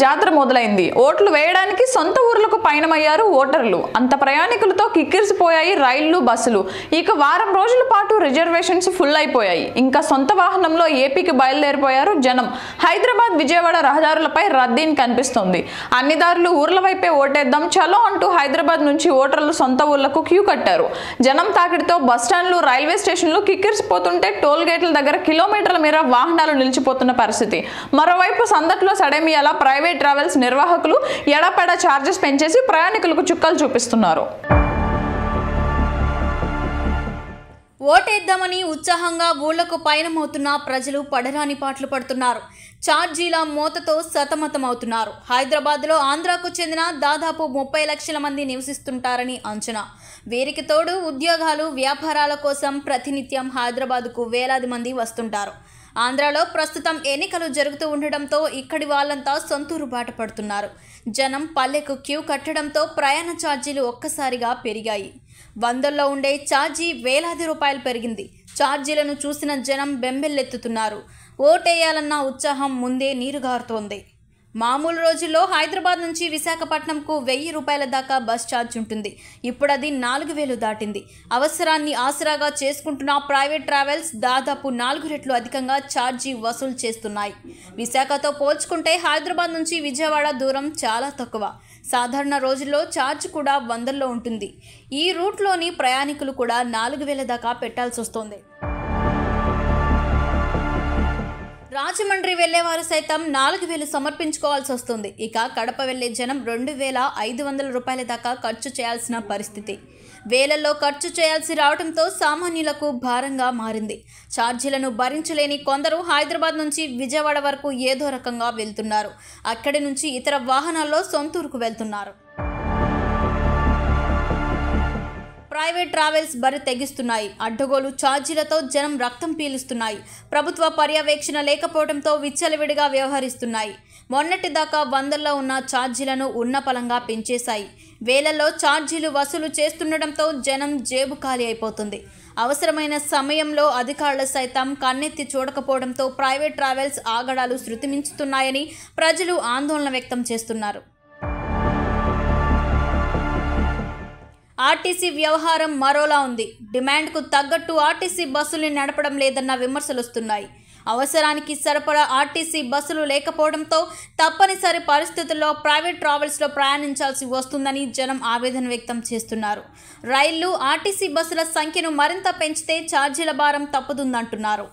జాతర మొదలైంది. ఓట్లు వేయడానికి సొంత ఊర్లకు పయనమయ్యారు ఓటర్లు. అంత ప్రయాణికులతో కిక్కిరిసిపోయాయి రైళ్లు, బస్సులు. ఇక వారం రోజుల పాటు రిజర్వేషన్స్ ఫుల్ అయిపోయాయి. ఇంకా సొంత వాహనంలో ఏపీకి బయలుదేరిపోయారు జనం. హైదరాబాద్, విజయవాడ రహదారులపై రద్దీని కనిపిస్తోంది. అన్ని దారులు ఊర్ల వైపే ఓటేద్దాం చలో అంటూ హైదరాబాద్ నుంచి ఓటర్లు సొంత ఊర్లకు క్యూ కట్టారు. జనం తాకిడితో బస్టాండ్లు, రైల్వే స్టేషన్లు కిక్కిరిసిపోతుంటే టోల్ గేట్ల దగ్గర కిలోమీటర్ల మేర వాహనాలు నిలిచిపోతున్న పరిస్థితి. మరోవైపు సందట్లో సడేమియాల ప్రైవేట్ ట్రావెల్స్ నిర్వాహకులు ఎడపెడ ఛార్జెస్ పెంచేసి ప్రయాణికులకు చుక్కలు చూపిస్తున్నారు. ఓటేద్దామని ఉత్సాహంగా ఊళ్లకు పయనమవుతున్న ప్రజలు పడరాని పాటలు పడుతున్నారు. ఛార్జీల మోతతో సతమతమవుతున్నారు. హైదరాబాద్లో ఆంధ్రాకు చెందిన దాదాపు 30 లక్షల మంది నివసిస్తుంటారని అంచనా. వీరికి తోడు ఉద్యోగాలు, వ్యాపారాల కోసం ప్రతినిత్యం హైదరాబాద్కు వేలాది మంది వస్తుంటారు. ఆంధ్రాలో ప్రస్తుతం ఎన్నికలు జరుగుతూ ఉండడంతో ఇక్కడి వాళ్ళంతా సొంతూరు బాట పడుతున్నారు. జనం పల్లెకు క్యూ కట్టడంతో ప్రయాణ ఛార్జీలు ఒక్కసారిగా పెరిగాయి. వందల్లో ఉండే ఛార్జీ వేలాది రూపాయలు పెరిగింది. ఛార్జీలను చూసిన జనం బెంబెల్లెత్తుతున్నారు. ఓటేయాలన్న ఉత్సాహం ముందే నీరుగారుతోంది. మామూలు రోజుల్లో హైదరాబాద్ నుంచి విశాఖపట్నంకు 1000 రూపాయల దాకా బస్ ఛార్జ్ ఉంటుంది. ఇప్పుడు అది 4000 దాటింది. అవసరాన్ని ఆసరాగా చేసుకుంటున్న ప్రైవేట్ ట్రావెల్స్ దాదాపు 4 రెట్లు అధికంగా ఛార్జీ వసూలు చేస్తున్నాయి. విశాఖతో పోల్చుకుంటే హైదరాబాద్ నుంచి విజయవాడ దూరం చాలా తక్కువ. సాధారణ రోజుల్లో ఛార్జ్ కూడా వందల్లో ఉంటుంది. ఈ రూట్లోని ప్రయాణికులు కూడా 4000 దాకా పెట్టాల్సి వస్తోంది. రాజమండ్రి వెళ్లేవారు సైతం 4000 సమర్పించుకోవాల్సి వస్తుంది. ఇక కడప వెళ్లే జనం 2500 రూపాయల దాకా ఖర్చు చేయాల్సిన పరిస్థితి. వేలల్లో ఖర్చు చేయాల్సి రావడంతో సామాన్యులకు భారంగా మారింది. ఛార్జీలను భరించలేని కొందరు హైదరాబాద్ నుంచి విజయవాడ వరకు ఏదో రకంగా వెళ్తున్నారు. అక్కడి నుంచి ఇతర వాహనాల్లో సొంతూరుకు వెళ్తున్నారు. ప్రైవేట్ ట్రావెల్స్ బరి తెగిస్తున్నాయి. అడ్డగోలు ఛార్జీలతో జనం రక్తం పీలుస్తున్నాయి. ప్రభుత్వ పర్యవేక్షణ లేకపోవడంతో విచ్చలవిడిగా వ్యవహరిస్తున్నాయి. మొన్నటిదాకా వందల్లో ఉన్న ఛార్జీలను ఉన్నపలంగా పెంచేశాయి. వేలల్లో ఛార్జీలు వసూలు చేస్తుండటంతో జనం జేబు ఖాళీ అయిపోతుంది. అవసరమైన సమయంలో అధికారులు సైతం కన్నెత్తి చూడకపోవడంతో ప్రైవేట్ ట్రావెల్స్ ఆగడాలు శృతిమించుతున్నాయని ప్రజలు ఆందోళన వ్యక్తం చేస్తున్నారు. ఆర్టీసీ వ్యవహారం మరోలా ఉంది. డిమాండ్కు తగ్గట్టు ఆర్టీసీ బస్సుల్ని నడపడం లేదన్న విమర్శలు వస్తున్నాయి. అవసరానికి సరిపడా ఆర్టీసీ బస్సులు లేకపోవడంతో తప్పనిసరి పరిస్థితుల్లో ప్రైవేట్ ట్రావెల్స్లో ప్రయాణించాల్సి వస్తుందని జనం ఆవేదన వ్యక్తం చేస్తున్నారు. రైళ్లు, ఆర్టీసీ బస్సుల సంఖ్యను మరింత పెంచితే ఛార్జీల భారం తప్పుతుందంటున్నారు.